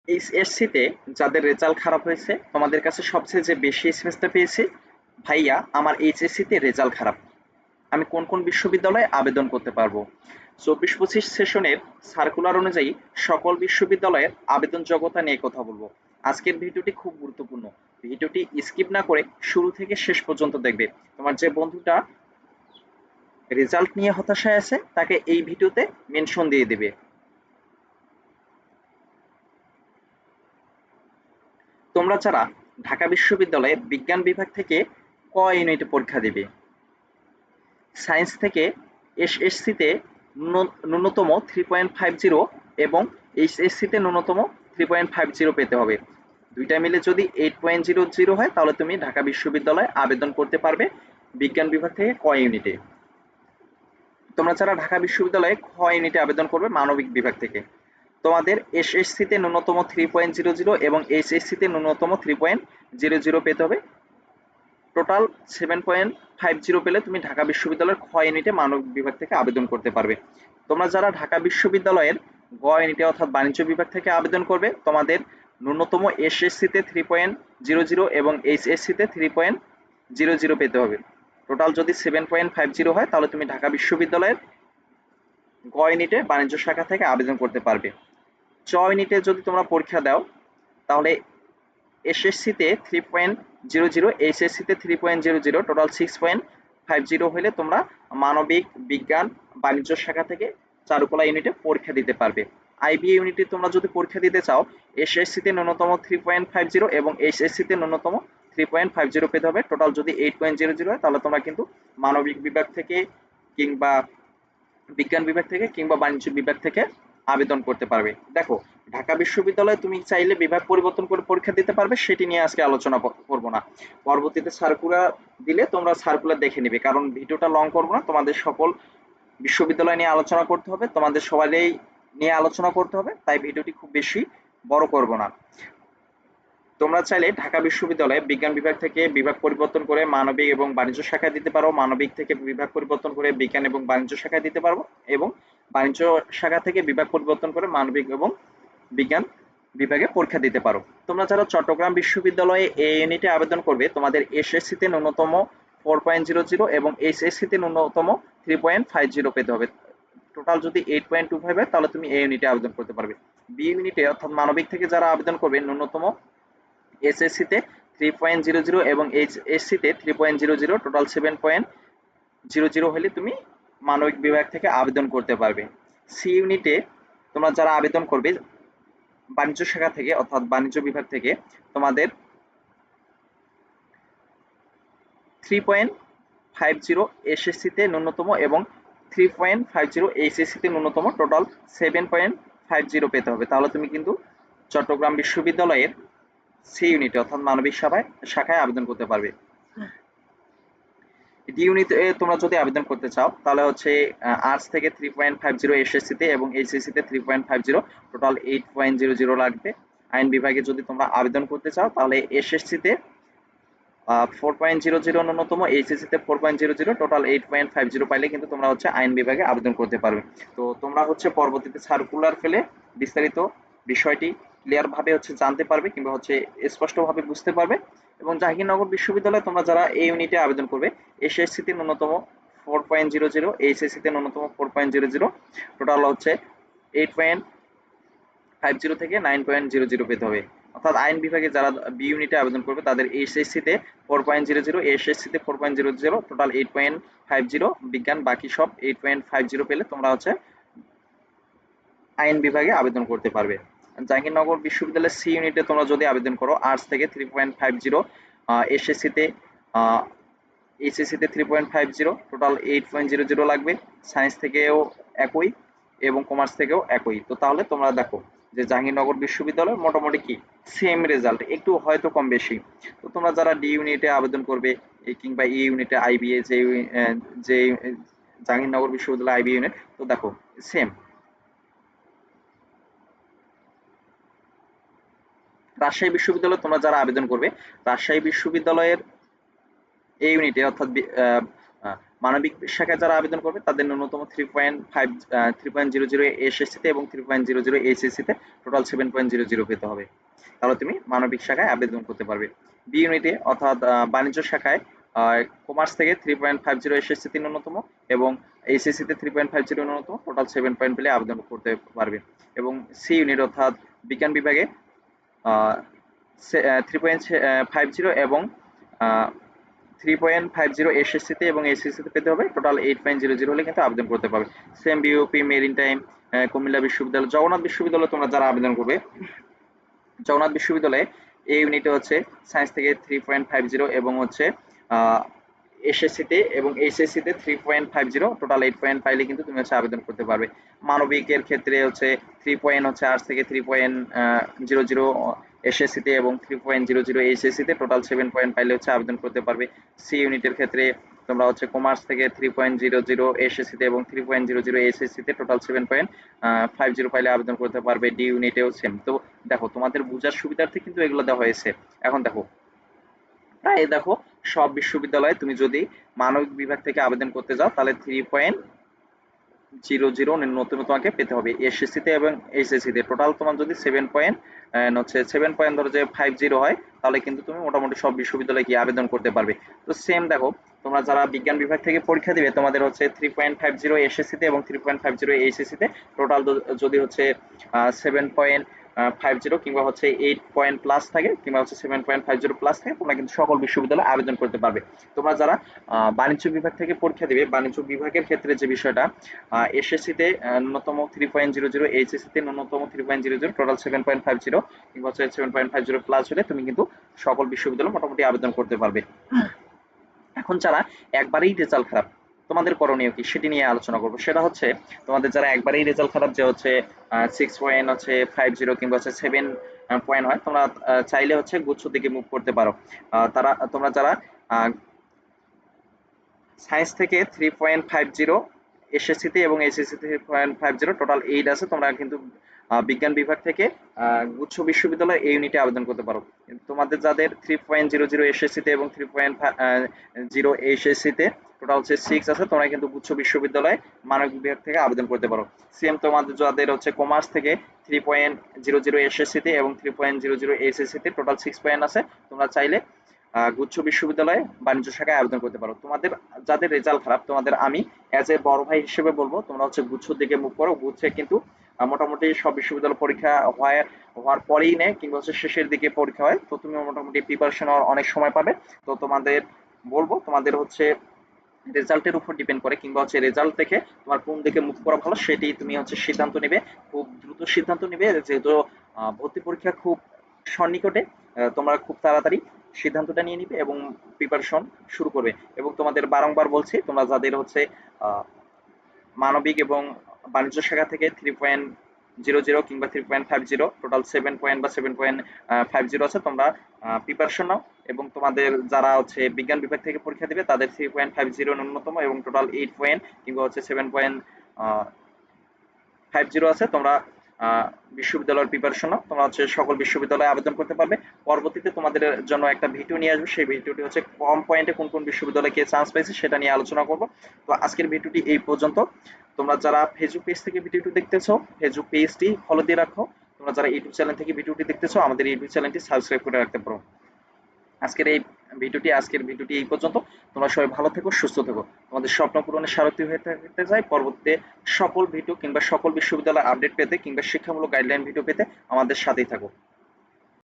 HSC তে যাদের result খারাপ হয়েছে তোমাদের কাছে সবচেয়ে যে বেশি এসএমএসটা পেয়েছি, ভাইয়া আমার এইচএসসি তে রেজাল্ট খারাপ, আমি কোন কোন বিশ্ববিদ্যালয়ে আবেদন করতে পারবো। 24-25 সেশনের সার্কুলার অনুযায়ী সকল বিশ্ববিদ্যালয়ের আবেদন যোগ্যতা নিয়ে কথা বলবো। আজকের ভিডিওটি খুব গুরুত্বপূর্ণ, ভিডিওটি স্কিপ না করে শুরু থেকে শেষ পর্যন্ত দেখবে। তোমার যে বন্ধুটা রেজাল্ট নিয়ে হতাশায় আছে তাকে এই ভিডিওতে মেনশন দিয়ে দিবে। তোমরা যারা ঢাকা বিশ্ববিদ্যালয়ে বিজ্ঞান বিভাগ থেকে ক ইউনিটে পরীক্ষা দিবে, সায়েন্স থেকে এসএসসিতে ন্যূনতম 3.50 এবং এইচএসসিতে ন্যূনতম 3.50 পেতে হবে। দুইটা মিলে যদি 8.00 হয় তাহলে তুমি ঢাকা বিশ্ববিদ্যালয়ে আবেদন করতে পারবে বিজ্ঞান বিভাগ থেকে ক ইউনিটে। তোমরা যারা ঢাকা বিশ্ববিদ্যালয়ে খ ইউনিটে আবেদন করবে মানবিক বিভাগ থেকে, তোমাদের এসএসসিতে ন্যূনতম 3.00 এবং এইচএসসিতে ন্যূনতম 3.00 পেতে হবে। টোটাল 7.50 পেলে তুমি ঢাকা বিশ্ববিদ্যালয়ের খ ইউনিটে মানবিক বিভাগ থেকে আবেদন করতে পারবে। তোমরা যারা ঢাকা বিশ্ববিদ্যালয়ের গ ইউনিটে অর্থাৎ বাণিজ্য বিভাগ থেকে আবেদন করবে, তোমাদের ন্যূনতম এসএসসিতে 3.00 এবং এইচএসসিতে 3.00 পেতে হবে। টোটাল যদি 7.50 হয় তাহলে তুমি ঢাকা বিশ্ববিদ্যালয়ের গ ইউনিটে বাণিজ্য শাখা থেকে আবেদন করতে পারবে। চ ইউনিটে যদি তোমরা পরীক্ষা দাও তাহলে এসএসসিতে 3.00, এইচএসসিতে 3.00, টোটাল 6.50 হলে তোমরা মানবিক বিজ্ঞান বাণিজ্য শাখা থেকে চারুকলা ইউনিটে পরীক্ষা দিতে পারবে। আইবিএ ইউনিটে তোমরা যদি পরীক্ষা দিতে চাও, এসএসসিতে ন্যূনতম 3.50 এবং এইচএসসিতে ন্যূনতম 3.50 পেতে হবে। টোটাল যদি 8.00 হয় তাহলে তোমরা কিন্তু মানবিক বিভাগ থেকে কিংবা বিজ্ঞান বিভাগ থেকে কিংবা বাণিজ্য বিভাগ থেকে আবেদন করতে পারবে। দেখো, ঢাকা বিশ্ববিদ্যালয়ে তুমি চাইলে বিভাগ পরিবর্তন করে পরীক্ষা দিতে পারবে, সেটি নিয়ে আজকে আলোচনা করব না। পরবর্তীতে সার্কুলার দিলে তোমরা সার্কুলার দেখে নিবে, কারণ ভিডিওটা লং করব না। তোমাদের সকল বিশ্ববিদ্যালয় নিয়ে আলোচনা করতে হবে, তোমাদের সবারই নিয়ে আলোচনা করতে হবে, তাই ভিডিওটি খুব বেশি বড় করব না। তোমরা চাইলে ঢাকা বিশ্ববিদ্যালয়ে বিজ্ঞান বিভাগ থেকে বিভাগ পরিবর্তন করে মানবিক এবং বাণিজ্য শাখায় দিতে পারো, মানবিক থেকে বিভাগ পরিবর্তন করে বিজ্ঞান এবং বাণিজ্য শাখায় দিতে পারবো, এবং বাণিজ্য শাখা থেকে বিভাগ পরিবর্তন করে মানবিক এবং বিজ্ঞান বিভাগে পরীক্ষা দিতে পারো। তোমরা যারা চট্টগ্রাম বিশ্ববিদ্যালয়ে এ ইউনিটে আবেদন করবে, তোমাদের এসএসসিতে ন্যূনতম 4.00 এবং এইচএসসিতে ন্যূনতম 3.50 পেতে হবে। টোটাল যদি 8.25 হয় তাহলে তুমি এ ইউনিটে আবেদন করতে পারবে। বি ইউনিটে অর্থাৎ মানবিক থেকে যারা আবেদন করবে, ন্যূনতম এসএসসিতে 3.00 এবং এইচএসসিতে 3.00, টোটাল 7.00 হলে তুমি মানবিক বিভাগ থেকে আবেদন করতে পারবে। সি ইউনিটে তোমরা যারা আবেদন করবে বাণিজ্য শাখা থেকে অর্থাৎ বাণিজ্য বিভাগ থেকে, তোমাদের 3.50 এসএসসিতে ন্যূনতম এবং 3.50 এইচএসসিতে ন্যূনতম, টোটাল 7.50 পেতে হবে। তাহলে তুমি কিন্তু চট্টগ্রাম বিশ্ববিদ্যালয়ের সি ইউনিটে অর্থাৎ মানবিক শাখায় আবেদন করতে পারবে। ডি ইউনিটে তোমরা যদি আবেদন করতে চাও তাহলে হচ্ছে আর্টস থেকে 3.50 এসএসসিতে এবং এইচএসসিতে 3.50, টোটাল 8.00 লাগবে। আইন বিভাগে যদি তোমরা আবেদন করতে চাও তাহলে এসএসসিতে 4.00 ন্যূনতম, এইচএসসিতে 4.00, টোটাল 8.50 পাইলে কিন্তু তোমরা হচ্ছে আইন বিভাগে আবেদন করতে পারবে। তো তোমরা হচ্ছে পরবর্তীতে সার্কুলার পেলে বিস্তারিত বিষয়টি ক্লিয়ার ভাবে হচ্ছে জানতে পারবে কিংবা হচ্ছে স্পষ্টভাবে বুঝতে পারবে। এবং জাহাঙ্গীরনগর বিশ্ববিদ্যালয়ে তোমরা যারা এই ইউনিটে আবেদন করবে, এসএসসিতে ন্যূনতম 4.00, এইচএসসিতে ন্যূনতম 4.00, টোটাল হচ্ছে 8.50 থেকে 9.00 পেতে হবে। অর্থাৎ আইন বিভাগে যারা বি ইউনিটে আবেদন করবে তাদের এইচএসসিতে 4.00, এসএসসিতে 4.00, টোটাল 8.50, বিজ্ঞান বাকি সব 8.50 পেলে তোমরা হচ্ছে আইন বিভাগে আবেদন করতে পারবে। জাহাঙ্গীরনগর বিশ্ববিদ্যালয়ের সি ইউনিটে তোমরা যদি আবেদন করো, আর্টস থেকে 3.50, এসএসসিতে এইচএসসিতে 3.50, টোটাল 8.00 লাগবে। সায়েন্স থেকেও একই এবং কমার্স থেকেও একই। তো তাহলে তোমরা দেখো যে জাহাঙ্গীরনগর বিশ্ববিদ্যালয় মোটামুটি কি সেম রেজাল্ট, একটু হয়তো কম বেশি। তো তোমরা যারা ডি ইউনিটে আবেদন করবে কিংবা ই ইউনিটে আইবিএ যে জাহাঙ্গীরনগর বিশ্ববিদ্যালয় আইবি ইউনিট, তো দেখো সেম। রাজশাহী বিশ্ববিদ্যালয়ে তোমরা যারা আবেদন করবে, রাজশাহী বিশ্ববিদ্যালয়ের এই ইউনিটে অর্থাৎ মানবিক শাখায় যারা আবেদন করবে তাদের ন্যূনতম 3.00 এসএসসিতে এবং 3.00 এইচএসসিতে টোটাল 7.00 পেতে হবে, তাহলে তুমি মানবিক শাখায় আবেদন করতে পারবে। বি ইউনিটে অর্থাৎ বাণিজ্য শাখায় কমার্স থেকে 3.50 এসএসসিতে ন্যূনতম এবং এইচএসসিতে 3.50 ন্যূনতম, টোটাল 7 পয়েন্ট পেলে আবেদন করতে পারবে। এবং সি ইউনিট অর্থাৎ বিজ্ঞান বিভাগে 3.50 এবং 3.50 এসএসসিতে এবং এইচএসসিতে পেতে হবে, টোটাল 8.00 হলে কিন্তু আবেদন করতে পারবে। Same BOP, marine time, Comilla বিশ্ববিদ্যালয়, জগন্নাথ বিশ্ববিদ্যালয় তোমরা যারা আবেদন করবে, জগন্নাথ বিশ্ববিদ্যালয়ে এই ইউনিটে হচ্ছে সায়েন্স থেকে 3.50 এবং হচ্ছে এসএসসিতে এবং এইচএসসিতে 3.50, টোটাল 8 পয়েন্ট পাইলে কিন্তু তুমি হচ্ছে আবেদন করতে পারবে। মানবিকের ক্ষেত্রে হচ্ছে 3 পয়েন্ট হচ্ছে আর্টস থেকে 3.00 এসএসসিতে এবং 3.00 এইচএসসিতে, টোটাল 7 পয়েন্ট পাইলে হচ্ছে আবেদন করতে পারবে। সি ইউনিটের ক্ষেত্রে তোমরা হচ্ছে কমার্স থেকে 3.00 এসএসসিতে এবং 3.00 এইচএসসিতে, টোটাল 7.50 পাইলে আবেদন করতে পারবে। ডি ইউনিটেও সেম। তো দেখো তোমাদের বোঝার সুবিধার্থে কিন্তু এগুলো দেওয়া হয়েছে। এখন দেখো প্রায় দেখো সব বিশ্ববিদ্যালয়ে তুমি যদি মানবিক বিভাগ থেকে আবেদন করতে যাও তাহলে 3.00 ন্যূনতম তোমাকে পেতে হবে এসএসসিতে এবং এইচএসসিতে। টোটাল তোমার যদি 7 পয়েন্ট ধরো যে 50 হয়, তাহলে কিন্তু তুমি মোটামুটি সব বিশ্ববিদ্যালয়ে গিয়ে আবেদন করতে পারবে। তো সেম দেখো তোমরা যারা বিজ্ঞান বিভাগ থেকে পরীক্ষা দিবে তোমাদের হচ্ছে 3.50 এসএসসিতে এবং 3.50 এইচএসসিতে, টোটাল যদি হচ্ছে 7.50 কিংবা হচ্ছে 8 পয়েন্ট প্লাস থাকে কিংবা হচ্ছে 7.50 প্লাস থাকে, তোমরা কিন্তু সকল বিশ্ববিদ্যালয়ে আবেদন করতে পারবে। তোমরা যারা বাণিজ্য বিভাগ থেকে পরীক্ষা দিবে, বাণিজ্য বিভাগের ক্ষেত্রে যে বিষয়টা, এসএসসিতে ন্যূনতম 3.00, এইচএসসিতে ন্যূনতম 3.00, টোটাল 7.50 কিংবা হচ্ছে 7.50 প্লাস হলে তুমি কিন্তু সকল বিশ্ববিদ্যালয়ে মোটামুটি আবেদন করতে পারবে। এখন যারা একবারেই রেজাল্ট খারাপ, তোমাদের করণীয় কি সেটি নিয়ে আলোচনা করবো। সেটা হচ্ছে তোমাদের যারা একবারেই রেজাল্ট খারাপ, যে হচ্ছে 6.50 কিংবা হচ্ছে 7 পয়েন্ট হয়, তোমরা চাইলে হচ্ছে গুচ্ছ দিকে মুভ করতে পারো। তোমরা যারা সায়েন্স থেকে 3.50 এসএসসিতে এবং এইচএসসিতে 3.50, টোটাল 8 আছে, তোমরা কিন্তু বিজ্ঞান বিভাগ থেকে গুচ্ছ বিশ্ববিদ্যালয় এই ইউনিটে আবেদন করতে পারো। তোমাদের যাদের 3.00 এসএসসিতে এবং 3.0 এইচএসসিতে, টোটাল হচ্ছে 6 আছে, তোমরা কিন্তু গুচ্ছ বিশ্ববিদ্যালয় মানবিক বিভাগ থেকে আবেদন করতে পারো। সেম তোমাদের যাদের হচ্ছে কমার্স থেকে 3.00 এসএসসিতে এবং 3.00 এইচএসসিতে, টোটাল 6 পয়েন্ট আছে, তোমরা চাইলে গুচ্ছ বিশ্ববিদ্যালয়ে বাণিজ্য শাখায় আবেদন করতে পারো। তোমাদের যাদের রেজাল্ট খারাপ, তোমাদের আমি অ্যাজ এ বড় ভাই হিসেবে বলবো তোমরা হচ্ছে গুচ্ছর দিকে মুভ করো। গুচ্ছে কিন্তু মোটামুটি সব বিশ্ববিদ্যালয় পরীক্ষা হওয়ার পরেই নেয় কিংবা হচ্ছে শেষের দিকে পরীক্ষা হয়, তো তুমি মোটামুটি প্রিপারেশন হওয়ার অনেক সময় পাবে। তো তোমাদের বলবো তোমাদের হচ্ছে রেজাল্টের উপর ডিপেন্ড করে কিংবা হচ্ছে রেজাল্ট থেকে তোমার কোন দিকে মুভ করা ভালো সেটি তুমি হচ্ছে সিদ্ধান্ত নেবে, খুব দ্রুত সিদ্ধান্ত নেবে, যেহেতু ভর্তি পরীক্ষা খুব সন্নিকটে। তোমরা খুব তাড়াতাড়ি সিদ্ধান্তটা নিয়ে নিবে এবং প্রিপারেশন শুরু করবে। এবং তোমাদের বারংবার বলছি, তোমরা যাদের হচ্ছে মানবিক এবং বাণিজ্য শাখা থেকে 3.00 কিংবা 3.50, টোটাল 7 পয়েন্ট বা 7.50 আছে, তোমরা প্রিপারেশন নাও। এবং তোমাদের যারা হচ্ছে বিজ্ঞান বিভাগ থেকে পরীক্ষা দিবে তাদের 3.50 ন্যূনতম এবং টোটাল 8 পয়েন্ট কিংবা হচ্ছে 7.50 আছে, তোমরা বিশ্ববিদ্যালয়ের প্রিপারেশন নাও। তোমরা হচ্ছে সকল বিশ্ববিদ্যালয়ে আবেদন করতে পারবে। পরবর্তীতে তোমাদের জন্য একটা ভিডিও নিয়ে আসবে, সেই ভিডিওটি হচ্ছে কম পয়েন্টে কোন কোন বিশ্ববিদ্যালয়ে কে চান্স পাইছে সেটা নিয়ে আলোচনা করব। তো আজকের ভিডিওটি এই পর্যন্ত। তোমরা যারা ফেসবুক পেজ থেকে ভিডিওটি দেখতেছো, ফেসবুক পেজটি ফলো দিয়ে রাখো। তোমরা যারা ইউটিউব চ্যানেল থেকে ভিডিওটি দেখতেছো, আমাদের ইউটিউব চ্যানেলটি সাবস্ক্রাইব করে রাখতে পারো। আজকের ভিডিওটি এই পর্যন্ত। তোমরা সবাই ভালো থেকো, সুস্থ থেকো। তোমাদের স্বপ্ন পূরণের সারথি হয়ে থাকতে চাই। পরবর্তীতে সকল ভিডিও কিংবা সকল বিশ্ববিদ্যালয়ের আপডেট পেতে কিংবা শিক্ষামূলক গাইডলাইন ভিডিও পেতে আমাদের সাথেই থাকো।